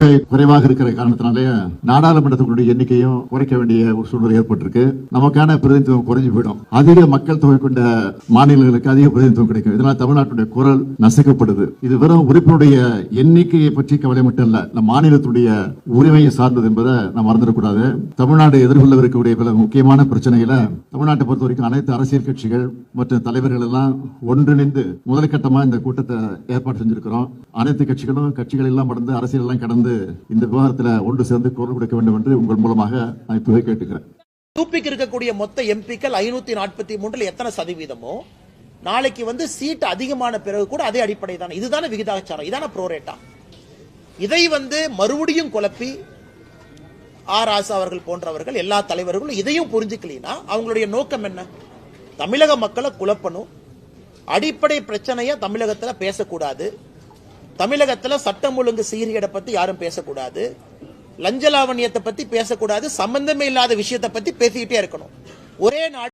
குறைவாக இருக்கிற காரணத்தினாலே நாடாளுமன்றத்தினுடைய எண்ணிக்கையும் குறைக்க வேண்டிய ஒரு சூழ்நிலை ஏற்பட்டிருக்கு. நமக்கான பிரதிநிதித்துவம் குறைஞ்சு போயிடும். அதிக மக்கள் தொகை கொண்ட மாநிலங்களுக்கு அதிக பிரதிநிதித்துவம் கிடைக்கும். இதனால் தமிழ்நாட்டுடைய குரல் நசுக்கப்படுது. இது வெறும் உறுப்பினுடைய எண்ணிக்கையை பற்றி கவலை மட்டும் இல்ல, நம் மாநிலத்துடைய உரிமையை சார்ந்தது என்பதை நாம் மறந்துடக்கூடாது. தமிழ்நாடு எதிர்கொள்ளவிருக்கக்கூடிய பல முக்கியமான பிரச்சனைகளை தமிழ்நாட்டை பொறுத்த வரைக்கும் அனைத்து அரசியல் கட்சிகள் மற்றும் தலைவர்கள் எல்லாம் ஒன்றிணைந்து முதல் கட்டமா இந்த கூட்டத்தை ஏற்பாடு செஞ்சிருக்கிறோம். அனைத்து கட்சிகள் எல்லாம் கடந்து அரசியல் எல்லாம் கடந்து இந்த விவகாரத்தில் ஒன்று சேர்ந்து குரல் கொடுக்க வேண்டும் என்று உங்கள் மூலமாக நான் இப்பவே கேட்டுக்கிறேன். யூபிக்கு இருக்கக்கூடிய மொத்த எம்பிக்கள் 543 எத்தனை சதவீதமோ நாளைக்கு சீட் அதிகமான பிறகு கூட அதே அடிப்படை தான். இதுதானே விகிதாச்சாரம், இதான ப்ரோரேட்டா. இதை மறுபடியும் குழப்பி ஆர் ஆசா அவர்கள் போன்றவர்கள் எல்லா தலைவர்களும் இதையும் புரிஞ்சுக்கலனா அவங்களுடைய நோக்கம் என்ன? தமிழக மக்களை குழப்பணும், அடிப்படை பிரச்சனையை தமிழகத்தில் பேசக்கூடாது, தமிழகத்தில் சட்டம் ஒழுங்கு சீர்கேடை பத்தி யாரும் பேசக்கூடாது, லஞ்ச லாவண்யத்தை பத்தி பேசக்கூடாது, சம்பந்தமே இல்லாத விஷயத்தை பத்தி பேசிக்கிட்டே இருக்கணும். ஒரே நாடு